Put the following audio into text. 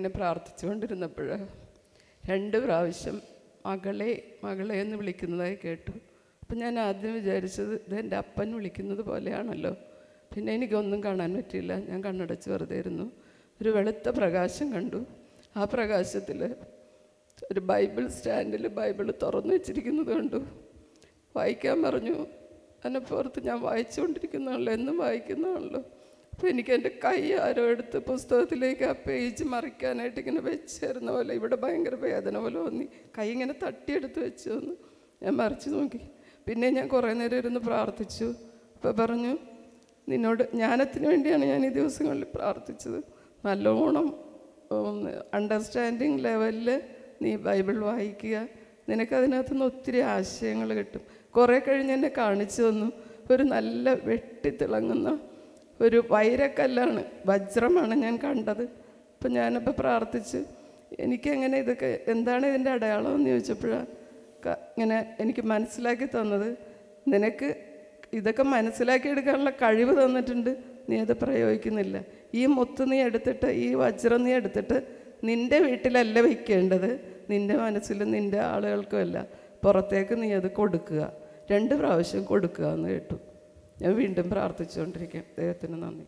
എന്നെ പ്രാർത്ഥിച്ചുകൊണ്ടിരുന്നപ്പോൾ 2 പ്രാവശ്യം മകളെ മകളെ എന്ന് വിളിക്കുന്നതായി കേട്ടു. അപ്പം ഞാൻ ആദ്യം വിചാരിച്ചത് ഇതെൻ്റെ അപ്പൻ വിളിക്കുന്നത് പോലെയാണല്ലോ. പിന്നെ എനിക്കൊന്നും കാണാൻ പറ്റിയില്ല. ഞാൻ കണ്ണടച്ച് വെറുതെ ഇരുന്നു. ഒരു വെളുത്ത പ്രകാശം കണ്ടു. ആ പ്രകാശത്തിൽ ഒരു ബൈബിൾ സ്റ്റാൻഡിൽ ബൈബിൾ തുറന്നു വെച്ചിരിക്കുന്നത് കണ്ടു. വായിക്കാൻ പറഞ്ഞു. അതിനെപ്പുറത്ത് ഞാൻ വായിച്ചുകൊണ്ടിരിക്കുന്നതാണല്ലോ, എന്നും വായിക്കുന്നതാണല്ലോ. അപ്പോൾ എനിക്ക് എൻ്റെ കൈ ആരോ എടുത്ത് പുസ്തകത്തിലേക്ക് ആ പേജ് മറിക്കാനായിട്ട് ഇങ്ങനെ വെച്ചിരുന്ന പോലെ ഇവിടെ ഭയങ്കര വേദന പോലെ തോന്നി. കൈ ഇങ്ങനെ തട്ടിയെടുത്ത് വെച്ച് തന്നു. ഞാൻ മറിച്ച് നോക്കി. പിന്നെ ഞാൻ കുറേ നേരം ഇരുന്ന് പ്രാർത്ഥിച്ചു. അപ്പോൾ പറഞ്ഞു, നിന്നോട് ജ്ഞാനത്തിന് വേണ്ടിയാണ് ഞാൻ ഈ ദിവസങ്ങളിൽ പ്രാർത്ഥിച്ചത്. നല്ലോണം അണ്ടർസ്റ്റാൻഡിങ് ലെവലിൽ നീ ബൈബിൾ വായിക്കുക. നിനക്കതിനകത്തുനിന്ന് ഒത്തിരി ആശയങ്ങൾ കിട്ടും. കുറേ കഴിഞ്ഞ് എന്നെ കാണിച്ചു തന്നു. ഒരു നല്ല വെട്ടിത്തിളങ്ങുന്ന ഒരു വൈരക്കല്ലാണ്, വജ്രമാണ് ഞാൻ കണ്ടത്. അപ്പം ഞാനപ്പോൾ പ്രാർത്ഥിച്ച് എനിക്കെങ്ങനെ ഇതൊക്കെ എന്താണ് ഇതിൻ്റെ അടയാളം എന്ന് ചോദിച്ചപ്പോഴാണ് ഇങ്ങനെ എനിക്ക് മനസ്സിലാക്കി തന്നത്, നിനക്ക് ഇതൊക്കെ മനസ്സിലാക്കിയെടുക്കാനുള്ള കഴിവ് തന്നിട്ടുണ്ട്, നീ അത് പ്രയോഗിക്കുന്നില്ല. ഈ മുത്ത് നീ എടുത്തിട്ട്, ഈ വജ്രം നീ എടുത്തിട്ട് നിൻ്റെ വീട്ടിലല്ല വയ്ക്കേണ്ടത്, നിൻ്റെ മനസ്സിലും നിൻ്റെ ആളുകൾക്കുമല്ല, പുറത്തേക്ക് നീ അത് കൊടുക്കുക. 2 പ്രാവശ്യം കൊടുക്കുക എന്ന് കേട്ടു. ഞാൻ വീണ്ടും പ്രാർത്ഥിച്ചുകൊണ്ടിരിക്കാം. ദൈവത്തിന് നന്ദി.